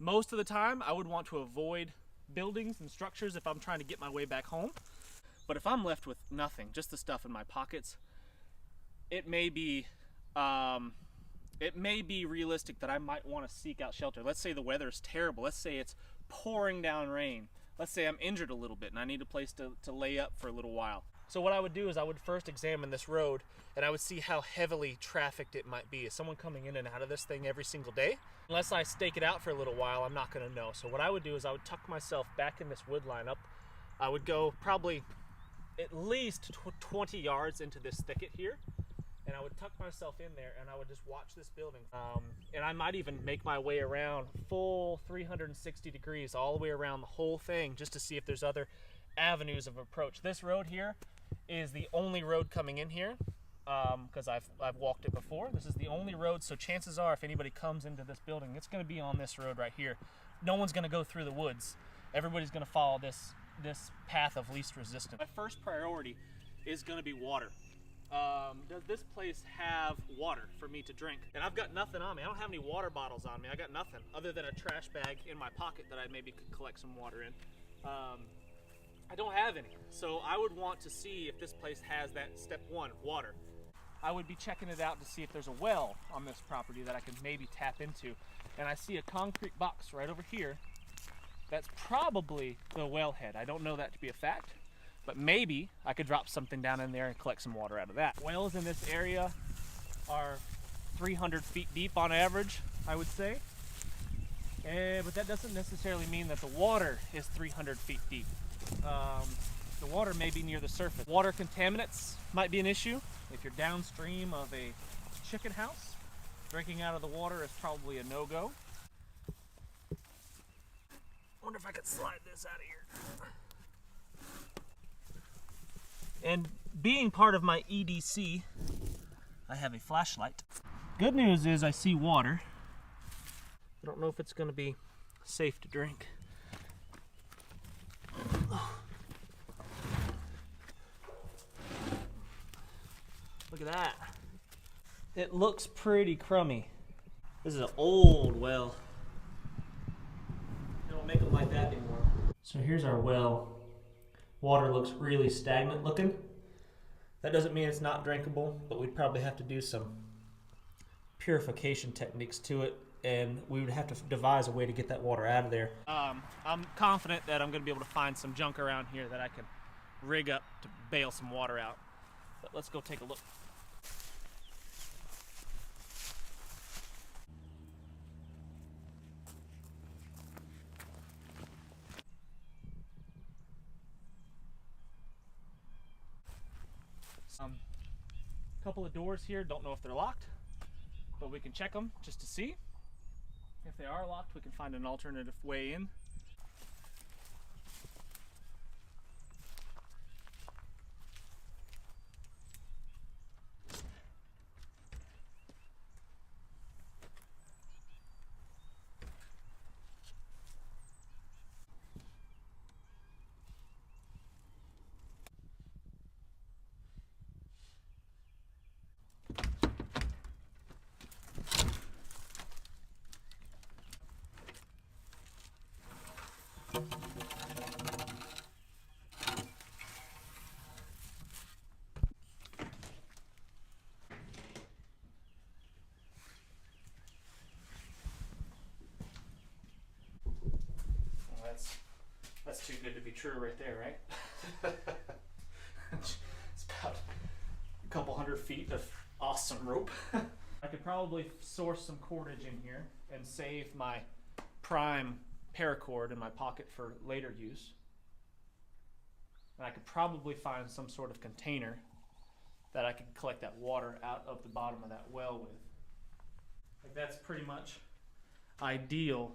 Most of the time, I would want to avoid buildings and structures if I'm trying to get my way back home. But if I'm left with nothing, just the stuff in my pockets, it may be realistic that I might want to seek out shelter. Let's say the weather is terrible. Let's say it's pouring down rain. Let's say I'm injured a little bit and I need a place to lay up for a little while. So what I would do is I would first examine this road and I would see how heavily trafficked it might be. Is someone coming in and out of this thing every single day? Unless I stake it out for a little while, I'm not going to know. So what I would do is I would tuck myself back in this wood line up. I would go probably at least 20 yards into this thicket here. And I would tuck myself in there and I would just watch this building. And I might even make my way around full 360 degrees all the way around the whole thing just to see if there's other avenues of approach. This road here is the only road coming in here because I've walked it before. This is the only road, so chances are if anybody comes into this building, it's going to be on this road right here. No one's going to go through the woods. Everybody's going to follow this path of least resistance. My first priority is going to be water. Does this place have water for me to drink? And I've got nothing on me. I don't have any water bottles on me. I got nothing other than a trash bag in my pocket that I maybe could collect some water in. I don't have any. So I would want to see if this place has that step one, water. I would be checking it out to see if there's a well on this property that I can maybe tap into. And I see a concrete box right over here. That's probably the wellhead. I don't know that to be a fact. But maybe I could drop something down in there and collect some water out of that. Wells in this area are 300 feet deep on average, I would say. But that doesn't necessarily mean that the water is 300 feet deep. The water may be near the surface. Water contaminants might be an issue. If you're downstream of a chicken house, drinking out of the water is probably a no-go. I wonder if I could slide this out of here. And being part of my EDC, I have a flashlight. Good news is I see water. I don't know if it's going to be safe to drink. Look at that. It looks pretty crummy. This is an old well. They don't make them like that anymore. So here's our well. Water looks really stagnant looking. That doesn't mean it's not drinkable, but we'd probably have to do some purification techniques to it, and we would have to devise a way to get that water out of there. I'm confident that I'm going to be able to find some junk around here that I can rig up to bail some water out. But let's go take a look. Couple of doors here, don't know if they're locked, but we can check them just to see. If they are locked, we can find an alternative way in. That's too good to be true right there, right? It's about a couple hundred feet of awesome rope. I could probably source some cordage in here and save my prime paracord in my pocket for later use. And I could probably find some sort of container that I could collect that water out of the bottom of that well with. Like that's pretty much ideal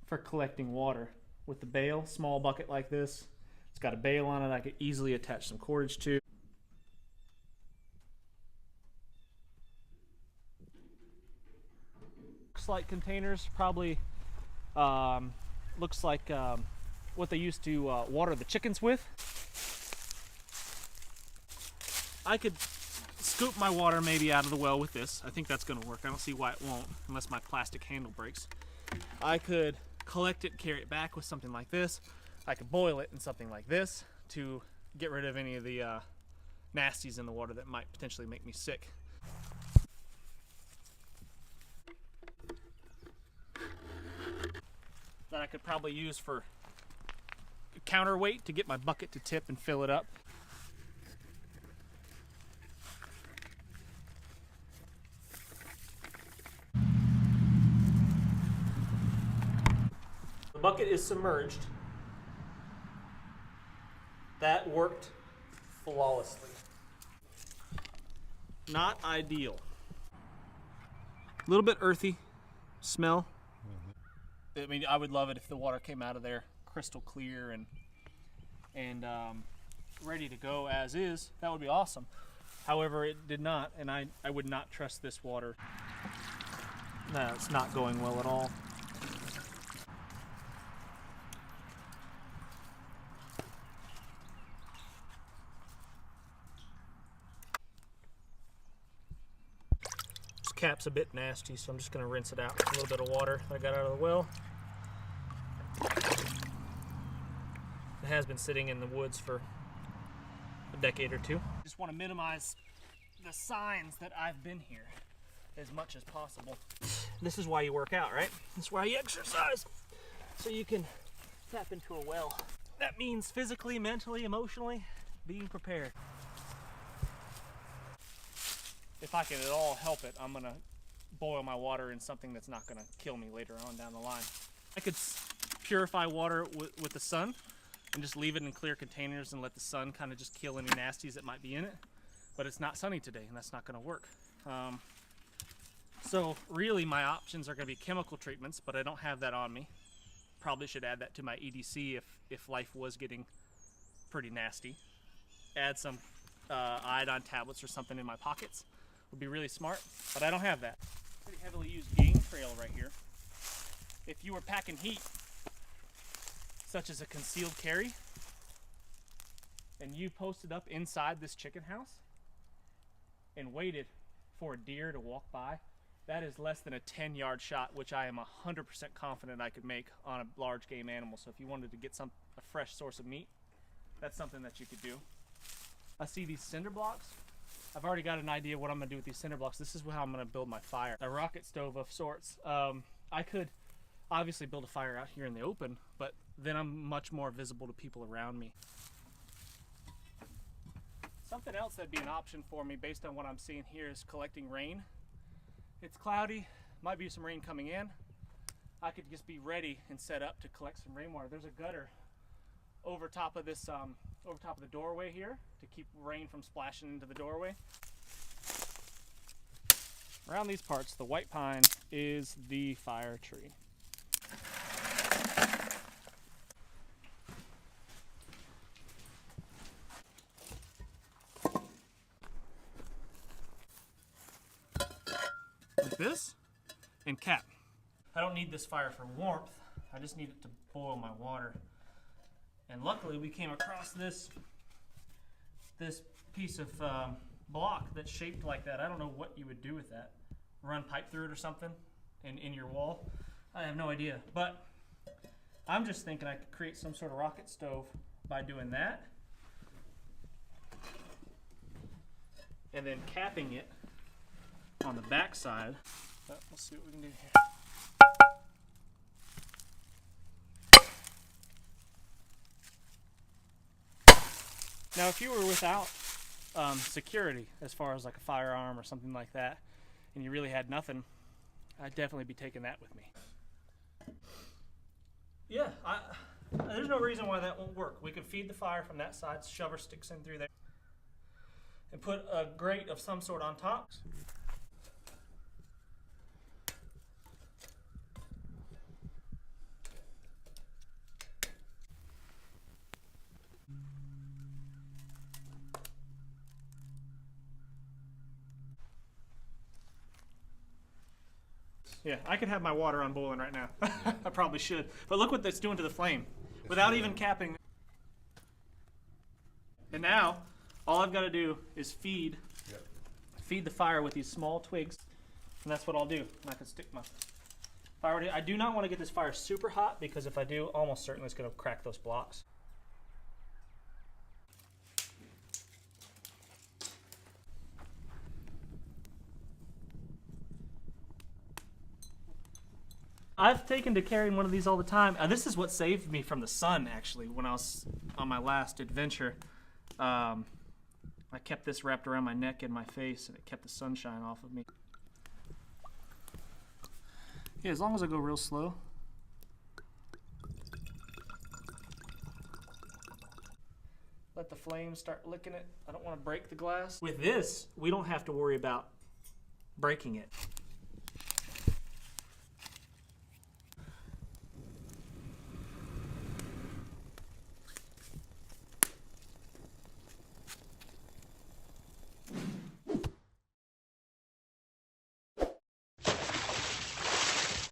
for collecting water. With the bale, small bucket like this, it's got a bale on it I could easily attach some cordage to. Looks like containers, probably looks like what they used to water the chickens with. I could scoop my water maybe out of the well with this. I think that's going to work. I don't see why it won't, unless my plastic handle breaks. I could collect it, carry it back with something like this. I could boil it in something like this to get rid of any of the nasties in the water that might potentially make me sick. That I could probably use for counterweight to get my bucket to tip and fill it up. The bucket is submerged. That worked flawlessly. Not ideal. A little bit earthy smell. I mean, I would love it if the water came out of there crystal clear and ready to go as is. That would be awesome. However, it did not, and I would not trust this water. No, it's not going well at all. This cap's a bit nasty, so I'm just gonna rinse it out with a little bit of water that I got out of the well. It has been sitting in the woods for a decade or two. Just want to minimize the signs that I've been here as much as possible. This is why you work out, right? This is why you exercise, so you can tap into a well. That means physically, mentally, emotionally, being prepared. If I can at all help it, I'm gonna boil my water in something that's not gonna kill me later on down the line. I could purify water with the sun and just leave it in clear containers and let the sun kind of just kill any nasties that might be in it. But it's not sunny today, and that's not going to work. So really my options are going to be chemical treatments, but I don't have that on me. Probably should add that to my EDC if life was getting pretty nasty. Add some iodine tablets or something in my pockets would be really smart, but I don't have that. Pretty heavily used game trail right here. If you were packing heat, such as a concealed carry, and you posted up inside this chicken house and waited for a deer to walk by, that is less than a 10-yard shot, which I am 100% confident I could make on a large game animal. So if you wanted to get a fresh source of meat, that's something that you could do. I see these cinder blocks. I've already got an idea what I'm going to do with these cinder blocks. This is how I'm going to build my fire. A rocket stove of sorts. I could obviously build a fire out here in the open, but then I'm much more visible to people around me. Something else that'd be an option for me based on what I'm seeing here is collecting rain. It's cloudy, might be some rain coming in. I could just be ready and set up to collect some rainwater. There's a gutter over top of this, over top of the doorway here to keep rain from splashing into the doorway. Around these parts, the white pine is the fire tree. Like this, and cap. I don't need this fire for warmth, I just need it to boil my water. And luckily we came across this piece of block that's shaped like that. I don't know what you would do with that. Run pipe through it or something in your wall. I have no idea, but I'm just thinking I could create some sort of rocket stove by doing that. And then capping it on the back side. But we'll see what we can do here. Now, if you were without security, as far as like a firearm or something like that, and you really had nothing, I'd definitely be taking that with me. Yeah, there's no reason why that won't work. We could feed the fire from that side, shove our sticks in through there, and put a grate of some sort on top. Yeah, I could have my water on boiling right now. I probably should. But look what that's doing to the flame without even capping. And now, all I've got to do is feed the fire with these small twigs. And that's what I'll do. And I can stick my I do not want to get this fire super hot, because if I do, almost certainly it's going to crack those blocks. I've taken to carrying one of these all the time. This is what saved me from the sun, actually, when I was on my last adventure. I kept this wrapped around my neck and my face, and it kept the sunshine off of me. Yeah, as long as I go real slow. Let the flames start licking it. I don't want to break the glass. With this, we don't have to worry about breaking it.